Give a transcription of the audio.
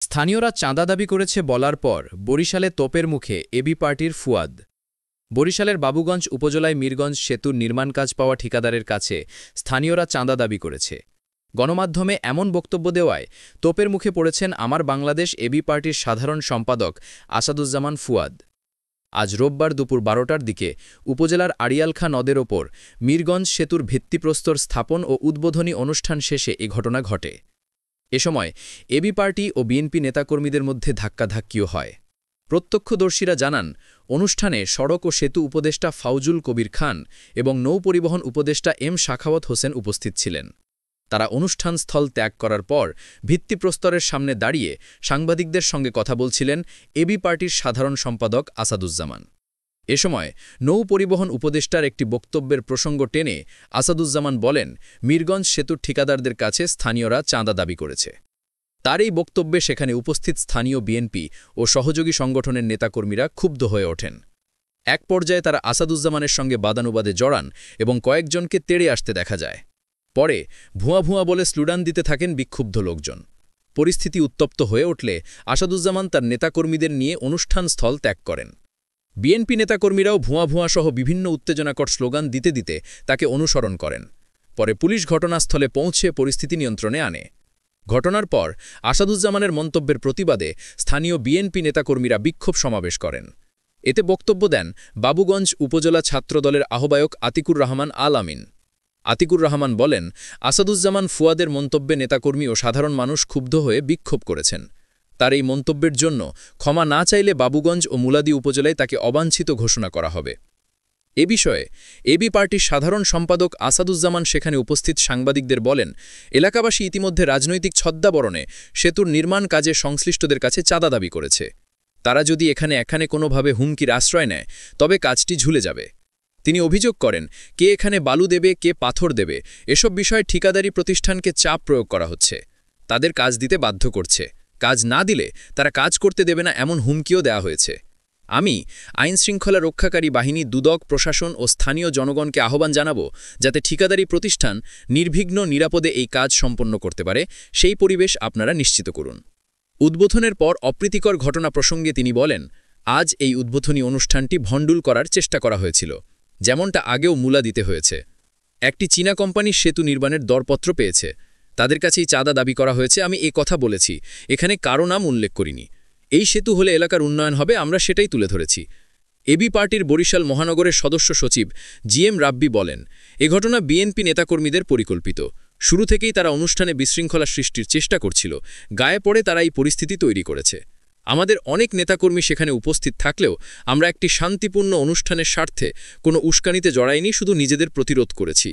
স্থানীয়রা চাঁদা দাবি করেছে বলার পর বরিশালে তোপের মুখে এবি পার্টির ফুয়াদ। বরিশালের বাবুগঞ্জ উপজেলায় মিরগঞ্জ সেতুর নির্মাণ কাজ পাওয়া ঠিকাদারের কাছে স্থানীয়রা চাঁদা দাবি করেছে। গণমাধ্যমে এমন বক্তব্য দেওয়ায় তোপের মুখে পড়েছেন আমার বাংলাদেশ এবি পার্টির সাধারণ সম্পাদক আসাদুজ্জামান ফুয়াদ। আজ রোববার দুপুর ১২টার দিকে উপজেলার আড়িয়ালখা নদের ওপর মিরগঞ্জ সেতুর ভিত্তিপ্রস্তর স্থাপন ও উদ্বোধনী অনুষ্ঠান শেষে এ ঘটনা ঘটে। এ সময় এবি পার্টি ও বিএনপি নেতাকর্মীদের মধ্যে ধাক্কাধাক্কিও হয়। প্রত্যক্ষদর্শীরা জানান, অনুষ্ঠানে সড়ক ও সেতু উপদেষ্টা ফাউজুল কবির খান এবং নৌপরিবহন উপদেষ্টা এম শাখাওয়াত হোসেন উপস্থিত ছিলেন। তারা অনুষ্ঠানস্থল ত্যাগ করার পর ভিত্তিপ্রস্তরের সামনে দাঁড়িয়ে সাংবাদিকদের সঙ্গে কথা বলছিলেন এবি পার্টির সাধারণ সম্পাদক আসাদুজ্জামান। এ সময় নৌ পরিবহন উপদেষ্টার একটি বক্তব্যের প্রসঙ্গ টেনে আসাদুজ্জামান বলেন, মিরগঞ্জ সেতুর ঠিকাদারদের কাছে স্থানীয়রা চাঁদা দাবি করেছে। তার এই বক্তব্যে সেখানে উপস্থিত স্থানীয় বিএনপি ও সহযোগী সংগঠনের নেতাকর্মীরা ক্ষুব্ধ হয়ে ওঠেন। এক পর্যায়ে তারা আসাদুজ্জামানের সঙ্গে বাদানুবাদে জড়ান এবং কয়েকজনকে তেড়ে আসতে দেখা যায়। পরে ভুয়া ভুয়া বলে স্লোগান দিতে থাকেন বিক্ষুব্ধ লোকজন। পরিস্থিতি উত্তপ্ত হয়ে উঠলে আসাদুজ্জামান তার নেতাকর্মীদের নিয়ে অনুষ্ঠানস্থল ত্যাগ করেন। বিএনপি নেতাকর্মীরাও ভুয়া ভুয়া সহ বিভিন্ন উত্তেজনাকর স্লোগান দিতে দিতে তাকে অনুসরণ করেন। পরে পুলিশ ঘটনাস্থলে পৌঁছে পরিস্থিতি নিয়ন্ত্রণে আনে। ঘটনার পর আসাদুজ্জামানের মন্তব্যের প্রতিবাদে স্থানীয় বিএনপি নেতাকর্মীরা বিক্ষোভ সমাবেশ করেন। এতে বক্তব্য দেন বাবুগঞ্জ উপজেলা ছাত্রদলের আহ্বায়ক আতিকুর রহমান আল আমিন। আতিকুর রহমান বলেন, আসাদুজ্জামান ফুয়াদের মন্তব্যে নেতাকর্মী ও সাধারণ মানুষ ক্ষুব্ধ হয়ে বিক্ষোভ করেছেন। তার এই মন্তব্যের জন্য ক্ষমা না চাইলে বাবুগঞ্জ ও মুলাদি উপজেলায় তাকে অবাঞ্ছিত ঘোষণা করা হবে। এ বিষয়ে এবি পার্টির সাধারণ সম্পাদক আসাদুজ্জামান সেখানে উপস্থিত সাংবাদিকদের বলেন, এলাকাবাসী ইতিমধ্যে রাজনৈতিক ছদ্মাবরণে সেতুর নির্মাণ কাজে সংশ্লিষ্টদের কাছে চাঁদা দাবি করেছে। তারা যদি এখানে কোনোভাবে হুমকির আশ্রয় নেয় তবে কাজটি ঝুলে যাবে। তিনি অভিযোগ করেন, কে এখানে বালু দেবে, কে পাথর দেবে, এসব বিষয়ে ঠিকাদারি প্রতিষ্ঠানকে চাপ প্রয়োগ করা হচ্ছে। তাদের কাজ দিতে বাধ্য করছে। কাজ না দিলে তারা কাজ করতে দেবে না এমন হুমকিও দেওয়া হয়েছে। আমি আইনশৃঙ্খলা রক্ষাকারী বাহিনী, দুদক, প্রশাসন ও স্থানীয় জনগণকে আহ্বান জানাব, যাতে ঠিকাদারি প্রতিষ্ঠান নির্বিঘ্ন নিরাপদে এই কাজ সম্পন্ন করতে পারে, সেই পরিবেশ আপনারা নিশ্চিত করুন। উদ্বোধনের পর অপ্রীতিকর ঘটনা প্রসঙ্গে তিনি বলেন, আজ এই উদ্বোধনী অনুষ্ঠানটি ভণ্ডুল করার চেষ্টা করা হয়েছিল, যেমনটা আগেও মূলা দিতে হয়েছে। একটি চীনা কোম্পানি সেতু নির্মাণের দরপত্র পেয়েছে, তাদের কাছেই চাঁদা দাবি করা হয়েছে। আমি এ কথা বলেছি, এখানে কারো নাম উল্লেখ করিনি। এই সেতু হলে এলাকার উন্নয়ন হবে, আমরা সেটাই তুলে ধরেছি। এবি পার্টির বরিশাল মহানগরের সদস্য সচিব জিএম রাব্বি বলেন, এ ঘটনা বিএনপি নেতাকর্মীদের পরিকল্পিত। শুরু থেকেই তারা অনুষ্ঠানে বিশৃঙ্খলা সৃষ্টির চেষ্টা করছিল। গায়ে পড়ে তারা এই পরিস্থিতি তৈরি করেছে। আমাদের অনেক নেতাকর্মী সেখানে উপস্থিত থাকলেও আমরা একটি শান্তিপূর্ণ অনুষ্ঠানের স্বার্থে কোনো উস্কানিতে জড়াইনি, শুধু নিজেদের প্রতিরোধ করেছি।